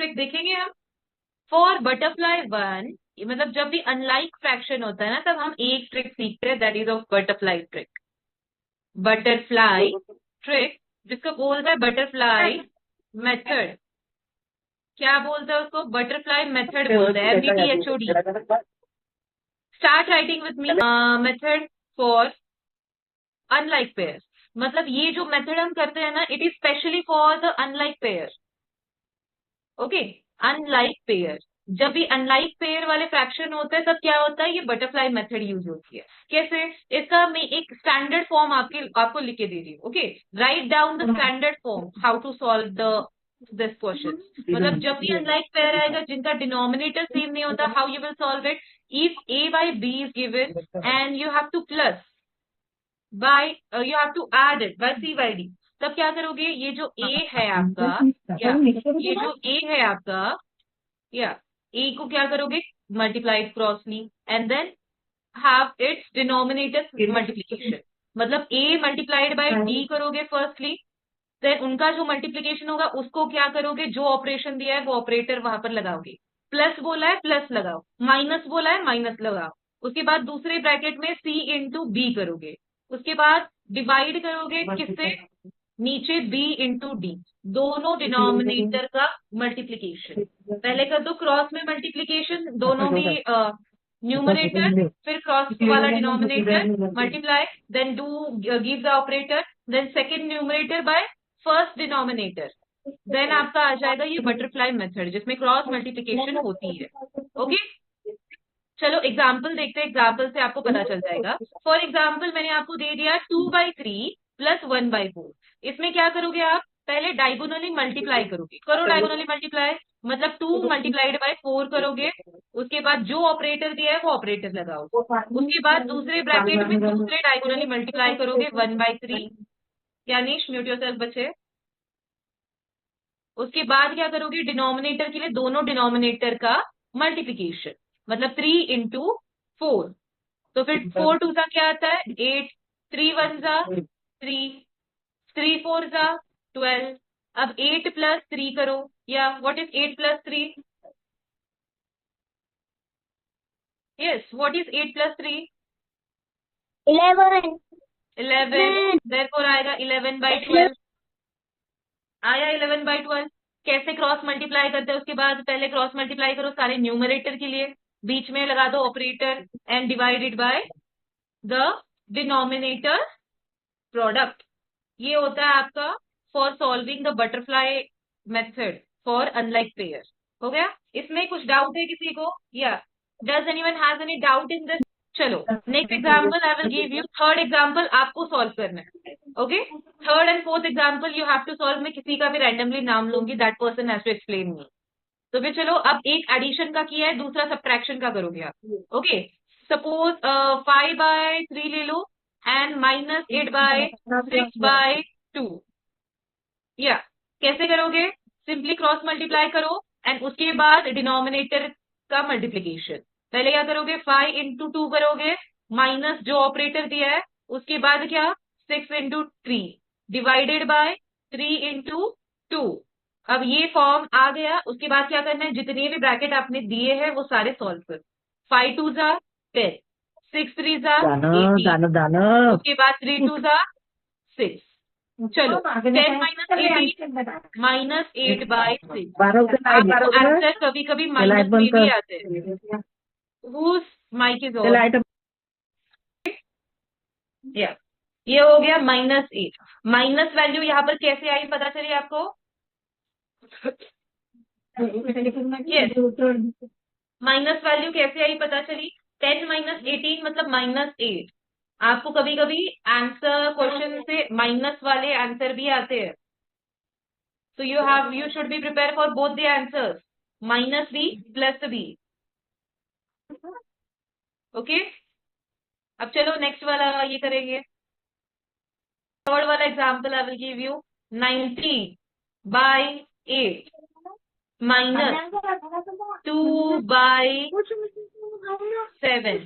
Trick देखेंगे हम। For butterfly one, मतलब जब भी अनलाइक फ्रैक्शन होता है ना, तब हम एक ट्रिक सीखते हैं, that is of butterfly trick. Butterfly trick, जिसको बोलता है बटरफ्लाई मेथड। क्या बोलता है उसको? बटरफ्लाई मेथड बोलते हैं, METHOD। Start writing with me. Method for unlike pair, मतलब ये जो मेथड हम करते हैं ना, it is specially for the unlike pair. Okay, unlike pair. जब भी अनलाइक पेयर वाले फ्रैक्शन होते हैं, तब क्या होता है? ये बटरफ्लाई मेथड यूज होती है। कैसे? इसका मैं एक स्टैंडर्ड फॉर्म आपको लिख के दे रही हूँ। Okay, write down the standard form how to solve the this question. मतलब जब भी अनलाइक पेयर आएगा जिनका डिनोमिनेटर सेम नहीं होता, how you will solve it? If A by B is given and you have to plus by you have to add it by C by D, तब क्या करोगे? ये जो A है आपका, या ये जो A है आपका, या A को क्या करोगे? Multiplied crossly and then have its denominator multiplication. मतलब A मल्टीप्लाइड बाय D करोगे फर्स्टली, देन उनका जो मल्टीप्लीकेशन होगा उसको क्या करोगे? जो ऑपरेशन दिया है वो ऑपरेटर वहां पर लगाओगे। प्लस बोला है प्लस लगाओ, माइनस बोला है माइनस लगाओ। उसके बाद दूसरे ब्रैकेट में C इंटू बी करोगे। उसके बाद डिवाइड करोगे किससे? नीचे B इंटू डी, दोनों डिनोमिनेटर का मल्टीप्लीकेशन। पहले कर दो क्रॉस में मल्टीप्लीकेशन, दोनों में न्यूमरेटर, फिर क्रॉस वाला denominator multiply, then do give the operator, then second numerator by first denominator, then आपका आ जाएगा ये बटरफ्लाई मेथड, जिसमें क्रॉस मल्टीप्लीकेशन होती है। ओके, चलो एग्जाम्पल देखते हैं, एग्जाम्पल से आपको पता चल जाएगा। फॉर एग्जाम्पल मैंने आपको दे दिया 2/3 प्लस 1/4। इसमें क्या करोगे आप? पहले डायगोनली मल्टीप्लाई करोगे, करो डायगोनली मल्टीप्लाई, मतलब 2 मल्टीप्लाइड बाय 4 करोगे। उसके बाद जो ऑपरेटर दिया है वो ऑपरेटर लगाओ। उसके बाद दूसरे ब्रैकेट में दूसरे डायगोनली मल्टीप्लाई करोगे 1/3। यानीश म्यूट योरसेल्फ बच्चे। उसके बाद क्या करोगे? डिनोमिनेटर के लिए दोनों डिनोमिनेटर का मल्टीप्लीकेशन, मतलब 3 इंटू 4। तो फिर 4 टू सा क्या आता है? 8, 3 1 सा 3, 3 4 सा 12। अब 8 प्लस 3 करो, या what is 8 plus 3? Yes, what is 8 plus 3? 11। 11। Therefore आएगा 11/12। आया 11/12। कैसे क्रॉस मल्टीप्लाई करते हैं? उसके बाद पहले क्रॉस मल्टीप्लाई करो सारे न्यूमरेटर के लिए, बीच में लगा दो operator and divided by the denominator product. ये होता है आपका for solving the butterfly method for unlike pair. हो गया? इसमें कुछ डाउट है किसी को, या does anyone has any doubt in this? चलो next example I will give you. Third example आपको सॉल्व करना है। Okay, third and fourth example you have to solve. मैं किसी का भी रैंडमली नाम लूंगी, that person has to explain me. तो फिर चलो, अब एक एडिशन का किया है, दूसरा सब्ट्रैक्शन का करोगे आप। ओके, सपोज 5/3 ले लो एंड -8/6/2। या कैसे करोगे? सिंपली क्रॉस मल्टीप्लाई करो एंड उसके बाद डिनोमिनेटर का मल्टीप्लीकेशन। पहले क्या करोगे? 5 इंटू 2 करोगे, माइनस जो ऑपरेटर दिया है, उसके बाद क्या? 6 इंटू 3 डिवाइडेड बाय 3 इंटू 2। अब ये फॉर्म आ गया। उसके बाद क्या करना है? जितने भी ब्रैकेट आपने दिए हैं वो सारे सॉल्व करो। 5 2 ज़ा 10, 6 3 ज़ा जाना 18, जाना जाना। उसके बाद 3 2 ज़ा 6। चलो 10 -18 -8/6। 12 से लाइट आपको बंद कर। आंसर कभी कभी ये लाइट माइनस में बंद भी कर। आते हैं। हुज माइक इज ये ऑन? लाइट या ये हो गया -8। माइनस वैल्यू यहाँ पर कैसे आई पता चली आपको? यस, माइनस वैल्यू कैसे आई पता चली? 10 -18 मतलब -8। आपको कभी कभी आंसर क्वेश्चन से माइनस वाले आंसर भी आते हैं। So you should be prepared for both the answers, minus b plus b. Okay? अब चलो नेक्स्ट वाला ये करेंगे। थर्ड वाला example I will give you. 90/8 -2/7।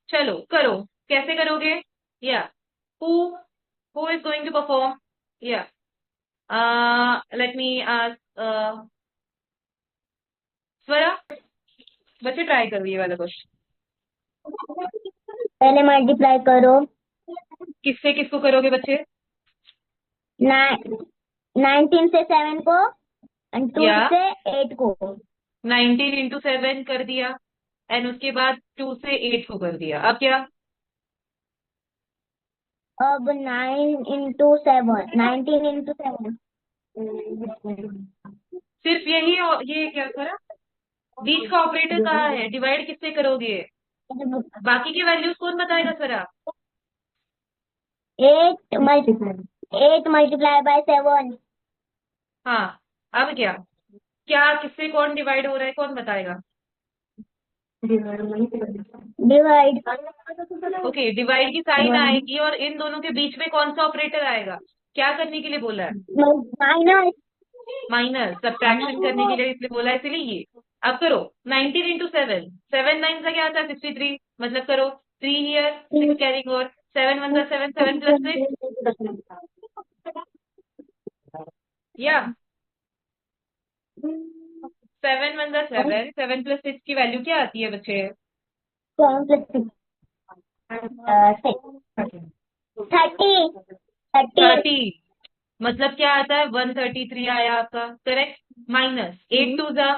चलो करो, कैसे करोगे? या who who is going to perform? या लेट मी आस्क स्वरा, बच्चे ट्राई करो ये वाला क्वेश्चन। पहले मल्टीप्लाई करो। किससे किसको करोगे बच्चे? 19 से 7 को और 2 या से 8 को। 19 इंटू 7 कर दिया, एंड उसके बाद 2 से 8 को कर दिया। अब क्या? अब 19 इंटू 7। सिर्फ यही ये क्या करा? बीच का ऑपरेटर कहाँ है? डिवाइड किससे करोगे? बाकी की वैल्यूज कौन बताएगा स्वरा? 8 मल्टीप्लाई बाय 7। हाँ, अब क्या? क्या किससे कौन डिवाइड हो रहा है, कौन बताएगा? डिवाइड। ओके, डिवाइड की साइन आएगी और इन दोनों के बीच में कौन सा ऑपरेटर आएगा? क्या करने के लिए बोला है? माइनस। माइनस, सब्ट्रैक्शन करने के लिए इसलिए बोला है, इसलिए ये। अब करो 19 इंटू 7, 7 9 का क्या आता है? 63, मतलब करो 3 हियर, 6 कैरिंग और 7 1 का 7, 7 प्लस 6, या 7 1 का 7, 7 प्लस 6 की वैल्यू क्या आती है बच्चे? 30। 30, मतलब क्या आता है? 133 आया आपका, करेक्ट। माइनस 8 2 जा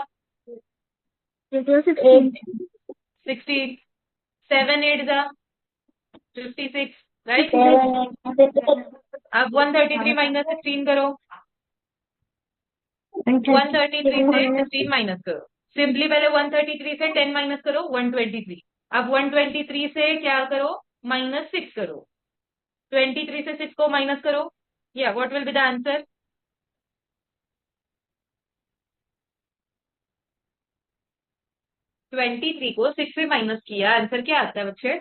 16, 7 8 जा 56, राइट। अब 133 माइनस 16 करो, 133 से 16 माइनस करो। सिंपली पहले 133 से 10 माइनस करो, 123। अब 123 से क्या करो? माइनस 6 करो। 23 से 6 को माइनस करो, या what will be the answer? 23 को 6 से माइनस किया, आंसर क्या आता है बच्चे?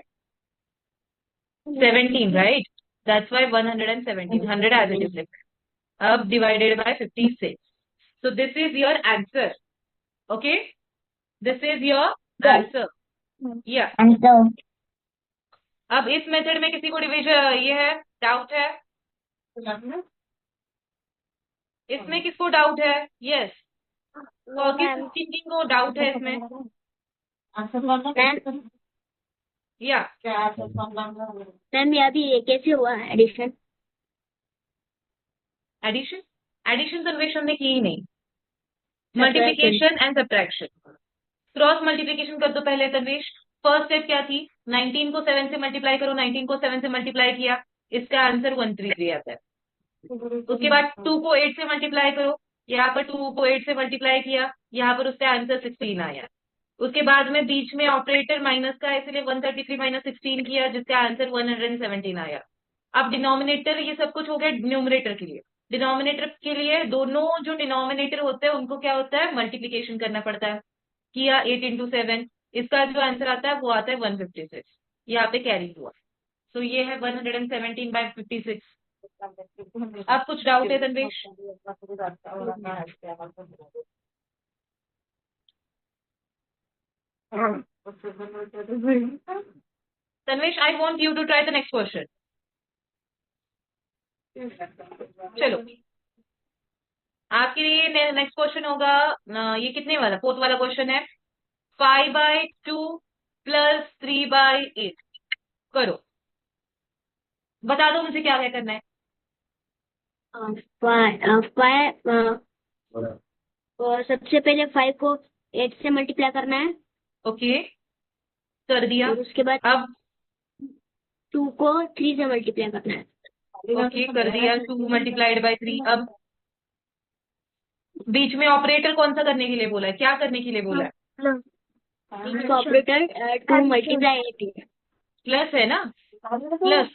17, right. That's why 117, 100 as it is लिखा है। अब divided by 56, so this is your answer. Okay, this is your answer. Yeah. अब इस मेथड में किसी को डिवीजन ये है, डाउट है? इसमें किसको डाउट है? यस, किन किन को डाउट है इसमें? या मैम ये अभी ये कैसे हुआ एडिशन? एडिशन, एडिशन कन्वेशन हमने की ही नहीं। Multiplication and subtraction, cross multiplication कर दो पहले तन्वेश। फर्स्ट स्टेप क्या थी? 19 को 7 से मल्टीप्लाई करो, 19 को 7 से मल्टीप्लाई किया, इसका आंसर 133 आता है। उसके बाद 2 को 8 से मल्टीप्लाई करो, यहाँ पर 2 को 8 से मल्टीप्लाई किया, यहाँ पर उसका आंसर 16 आया। उसके बाद में बीच में ऑपरेटर माइनस का है, इसलिए 133 माइनस 16 किया, जिसका आंसर 117 आया। अब डिनोमिनेटर, ये सब कुछ हो गया न्यूमरेटर के लिए। डिनोमिनेटर के लिए दोनों जो डिनोमिनेटर होते हैं उनको क्या होता है? मल्टीप्लीकेशन करना पड़ता है। किया 8 इंटू 7, इसका जो आंसर आता है वो आता है 156, यहाँ पे कैरी हुआ। तो ये है 117 बाय 56। अब कुछ डाउट है Tanvesh? Tanvesh, I want you to try the next question. चलो, आपके लिए नेक्स्ट क्वेश्चन होगा ये कितने वाला? 4th वाला क्वेश्चन है। 5/2 प्लस 3/8 करो। बता दो मुझे क्या क्या करना है। सबसे पहले 5 को 8 से मल्टीप्लाई करना है। ओके, कर दिया। और उसके बाद अब 2 को 3 से मल्टीप्लाई करना है। ओके, कर दिया। 2 मल्टीप्लाइड बाय 3। अब बीच में ऑपरेटर कौन सा करने के लिए बोला है? क्या करने के लिए बोला है? ऑपरेटर 2 मल्टीप्लाई 8 प्लस है ना? प्लस,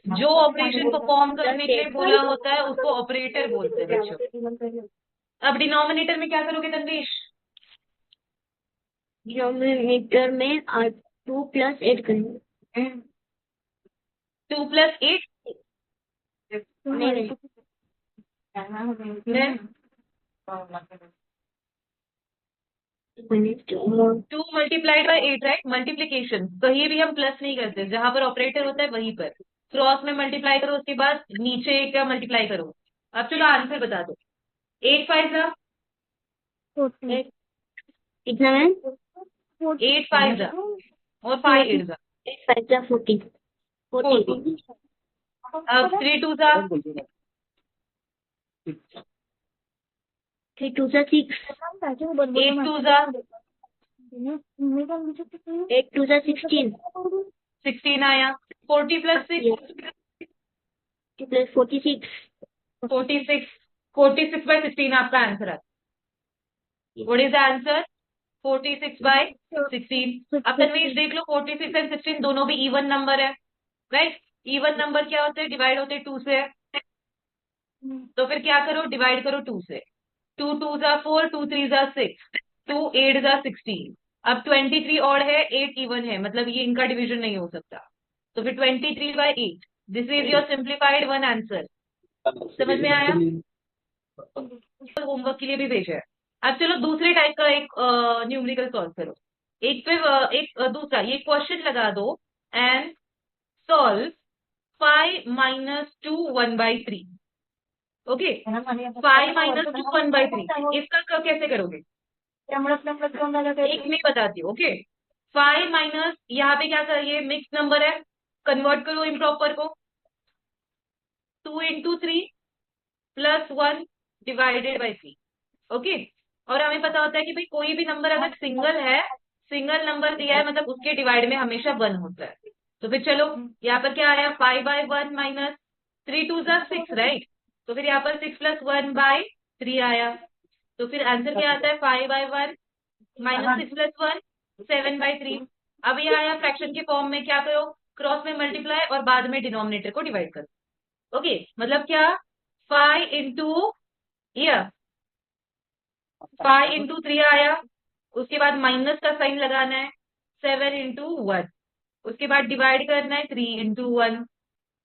जो ऑपरेशन परफॉर्म करने के लिए बोला होता है उसको ऑपरेटर बोलते हैं बच्चों। अब डिनोमिनेटर में क्या करोगे तन्वेश? डिनोमिनेटर में 2 प्लस 8 करेंगे। 2 प्लस 8, नहीं, then 2 multiplied by 8, right. Multiplication कहीं भी हम प्लस नहीं करते, जहां पर ऑपरेटर होता है वहीं पर क्रॉस में मल्टीप्लाई करो, उसके बाद नीचे का मल्टीप्लाई करो। अब चलो आंसर बता दो। 8 5 जा कितना मैम? 8 5 जा और 5 8 जा 8 5 जा 40 40। अब 3 2 जा 3 2 जा 6 8 2 जा 8 2 जा 16 16 आया। 40 प्लस 6 प्लस 46 46 46 by 16 आपका आंसर आता है। What is the answer? 46 by 16। अब तनवीर देख लो 46 एंड 16 दोनों भी इवन नंबर है, राइट? इवन नंबर क्या होते हैं? डिवाइड होते हैं 2 से। तो फिर क्या करो? डिवाइड करो 2 से। 2 2 जा 4, 2 3 जा 6, 2 8 जा 16। अब 23 ऑड है, 8 इवन है, मतलब ये इनका डिवीजन नहीं हो सकता। तो फिर 23 by 8, this is your simplified one answer. समझ में आया? होमवर्क के लिए भी भेजा है। अब चलो दूसरे टाइप का एक न्यूमेरिकल सॉल्व करो। एक पे दूसरा ये क्वेश्चन लगा दो and solve 5 minus 2 1/3। Okay, 5 minus 2 1/3 इसका कैसे करोगे? एक मैं बताती हूँ। ओके, 5 माइनस यहाँ पे क्या करिए, मिक्स नंबर है, कन्वर्ट करो इम्प्रॉपर को। 2 into 3 plus 1 divided by 3। Okay, और हमें पता होता है कि भाई कोई भी नंबर अगर सिंगल है, सिंगल नंबर दिया है मतलब उसके डिवाइड में हमेशा 1 होता है। तो फिर चलो यहाँ पर क्या आया? 5 by 1 माइनस 3 2 जा 6, राइट? तो फिर यहाँ पर 6 plus 1 by 3 आया। तो फिर आंसर क्या आता है? 5 by 1 माइनस 6 plus 1 7 by 3। अब ये आया फ्रैक्शन के फॉर्म में, क्या करो? क्रॉस में मल्टीप्लाई और बाद में डिनोमिनेटर को डिवाइड करो। ओके, मतलब क्या? 5 इंटू 5 इंटू 3 आया, उसके बाद माइनस का साइन लगाना है, 7 इंटू 1, उसके बाद डिवाइड करना है 3 इंटू 1।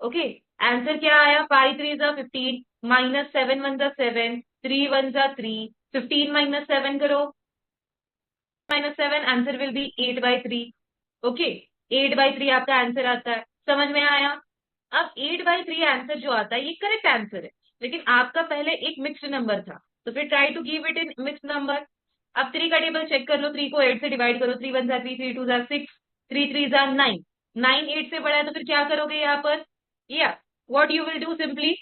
ओके, आंसर क्या आया? 5 3 जा 15 माइनस 7 1 जा 7, 3 1 जा 3, 15 माइनस 7 करो, minus 7, answer will be 8 by 3। Okay, 8 by 3 आपका आंसर आता है। समझ में आया? अब 8 by 3 आंसर जो आता है ये करेक्ट आंसर है, लेकिन आपका पहले एक मिक्स्ड नंबर था, तो फिर try to give it in mixed number. अब 3 का टेबल चेक कर लो, 3 को 8 से डिवाइड करो, 3 1 जा 3, 3 2 जा 6, 3 3 जा 9, 9 8 से बड़ा है, तो फिर क्या करोगे यहाँ पर? या what you will do, simply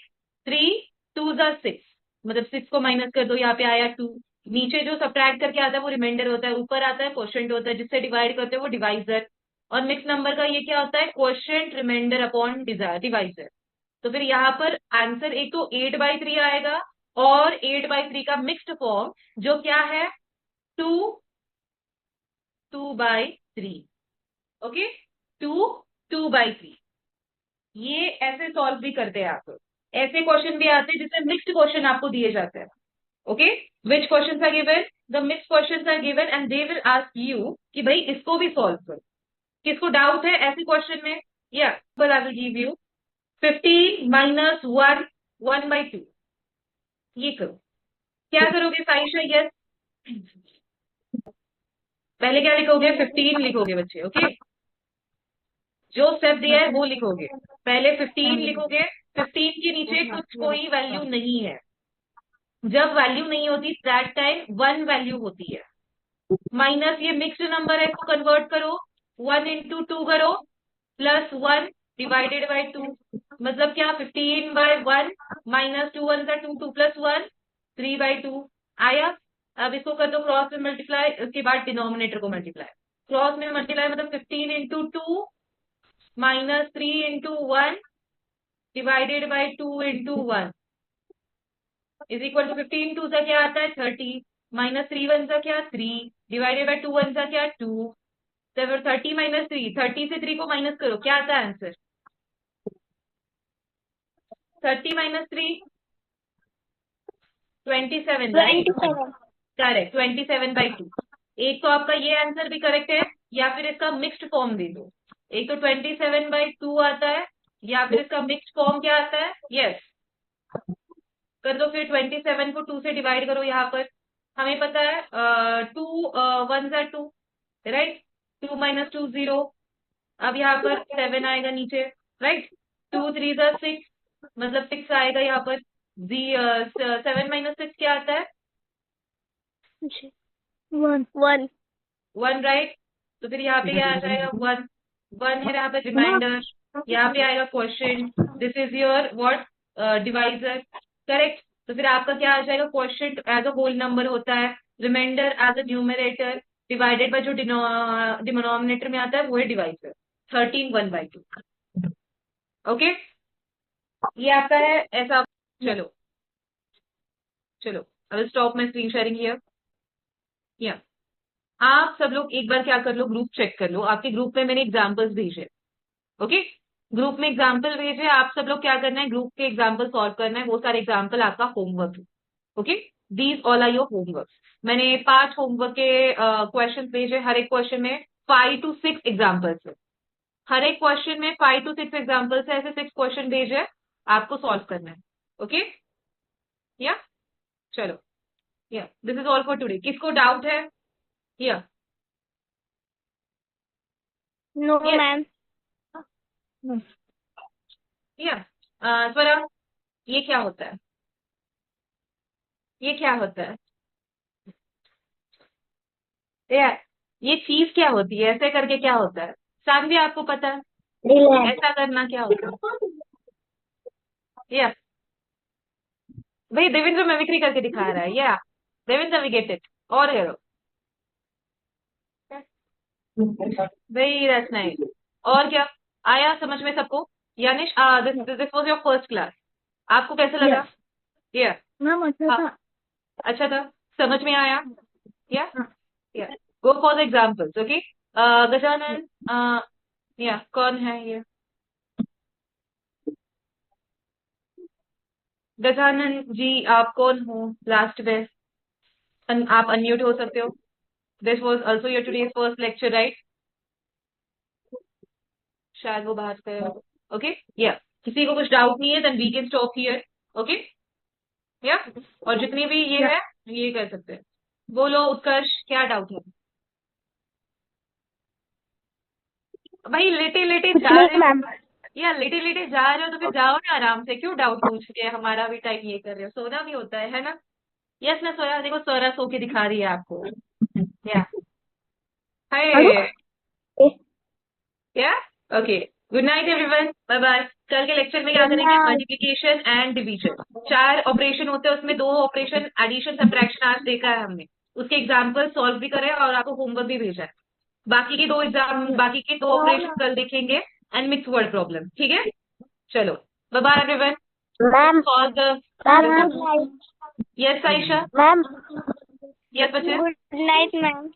3 2 जा 6, मतलब 6 को माइनस कर दो, यहाँ पे आया 2। नीचे जो सब्ट्रैक्ट करके आता है वो रिमाइंडर होता है, ऊपर आता है क्वोशिएंट होता है, जिससे डिवाइड करते हैं वो डिवाइजर। और मिक्स नंबर का ये क्या होता है? Quotient remainder upon divisor. तो फिर यहाँ पर आंसर एक तो 8 by 3 आएगा, और 8 by 3 का मिक्स्ड फॉर्म जो क्या है? 2 2 by 3। Okay, 2 2 by 3। ये ऐसे सॉल्व भी करते हैं आप। ऐसे क्वेश्चन भी आते हैं जिसमें मिक्स्ड क्वेश्चन आपको दिए जाते हैं। Okay, which questions are given? The mixed questions are given and they will ask you कि भाई इसको भी सॉल्व करो। किसको डाउट है ऐसे क्वेश्चन में? या आई विल गिव यू 15 minus 1 1/2, ये करो। क्या करोगे साइशा? यस, पहले क्या लिखोगे? 15 लिखोगे बच्चे। ओके, जो स्टेप दिया है वो लिखोगे। पहले 15 लिखोगे, 15 के नीचे कुछ कोई वैल्यू नहीं है। जब वैल्यू नहीं होती दैट टाइम 1 वैल्यू होती है। माइनस ये मिक्स्ड नंबर है, इसको कन्वर्ट करो, 1 into 2 करो, प्लस 1 डिवाइडेड बाई 2, मतलब क्या? 15 by 1 माइनस 2 1 2 2 प्लस 1 3/2 आया। अब इसको कर दो क्रॉस में मल्टीप्लाई, उसके बाद डिनोमिनेटर को मल्टीप्लाई। क्रॉस में मल्टीप्लाई मतलब 15 into 2 minus 3 into 1 divided by 2 into 1 is equal to 15 2 सा क्या आता है? 30 माइनस 3 1 सा क्या? 3 डिवाइडेड बाई 2 1 सा क्या? 2। तो फिर 30 माइनस 3, 30 से 3 को माइनस करो, क्या आता है आंसर? 30 minus 3 27, right? 27 करेक्ट, 27/2। एक तो आपका ये आंसर भी करेक्ट है, या फिर इसका मिक्स्ड फॉर्म दे दो। एक तो 27/2 आता है, या फिर इसका मिक्स्ड फॉर्म क्या आता है? यस, कर दो। फिर 27 को 2 से डिवाइड करो। यहाँ पर हमें पता है 2 1 जा 2, राइट? 2 माइनस 2 0। अब यहाँ पर 7 आएगा नीचे, राइट? 2 3 जा 6, मतलब 6 आएगा यहाँ पर। 7 माइनस 6 क्या आता है? 1 1 1 राइट। तो फिर यहाँ पे क्या आ जाएगा? 1 1 है यहाँ पे रिमाइंडर, यहाँ पे आएगा question, this is your what divisor, correct. तो फिर आपका क्या आ जाएगा? Question as a whole number होता है, remainder as a numerator, divided by जो डिनोमिनेटर में आता है वो है डिवाइजर। 13 1/2। ओके, ये आपका है ऐसा। चलो चलो, I will stop my screen sharing here. या आप सब लोग एक बार क्या कर लो, ग्रुप चेक कर लो। आपके ग्रुप में मैंने एग्जाम्पल्स भेजे। ओके, ग्रुप में एग्जाम्पल भेजे। आप सब लोग क्या करना है, ग्रुप के एग्जाम्पल सॉल्व करना है। वो सारे एग्जाम्पल आपका होमवर्क है। Okay, these all are your homework. मैंने 5 होमवर्क के क्वेश्चन भेजे। हर एक क्वेश्चन में 5 to 6 एग्जाम्पल्स है। हर एक क्वेश्चन में 5 to 6 एग्जाम्पल्स है। ऐसे 6 क्वेश्चन भेजे, आपको सॉल्व करना है। ओके, या चलो, या this is all for today. किसको डाउट है? या नो यस, मैम। या स्वरा, ये क्या होता है? ये क्या होता है? यार, ये चीज क्या होती है? ऐसे करके क्या होता है? सानवी, आपको पता है रिलैक्स। ऐसा करना क्या होता है? या भाई, देवेंद्र मिमिक्री करके दिखा रहा है। या देवेंद्र, वी गेट इट। और करो भाई, दैट्स नाइस। और क्या आया समझ में सबको? Yanish, this this was your first class. आपको कैसा लगा? यस या मैम, अच्छा हाँ, था। अच्छा था, समझ में आया? या हाँ। या go for the examples. Okay, Gajanan, या कौन है ये? गजानन जी, आप कौन हो लास्ट में? आप अनम्यूट हो सकते हो। This was also your today's first lecture right? शायद वो बाहर गए हो। ओके, या किसी को कुछ डाउट नहीं है, then we can stop here. Okay, या और जितनी भी ये या है, ये कर सकते हैं। बोलो उत्कर्ष, क्या डाउट है? भाई, लेटे लेटे कुछ जा रहे नहीं हो, मैम। या लेटे लेटे जा रहे हो तो फिर जाओ ना आराम से। क्यों डाउट पूछ के हमारा भी टाइम ये कर रहे हो? सोना भी होता है ना? यस, मैं सोया, देखो सोरा सो के दिखा रही है आपको। या अरे हाय, या okay, good night everyone, bye bye. कल के लेक्चर में क्या गुड करेंगे? Night. Multiplication and division. 4 operation होते हैं, उसमें 2 ऑपरेशन एडिशन सब्ट्रैक्शन आज देखा है हमने। उसके एग्जाम्पल सॉल्व भी करे और आपको होमवर्क भी भेजा है। बाकी के 2 ऑपरेशन कल देखेंगे, एंड मिक्स वर्ड प्रॉब्लम। ठीक है, चलो, bye bye everyone. Ma'am solve the ma'am yes Ayesha, ma'am yes बच्चे, good night ma'am.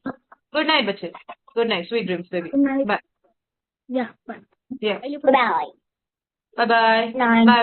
Good night बच्चे, good night, sweet dreams baby, good night. Bye. Yeah bye yeah bye bye bye night. Bye.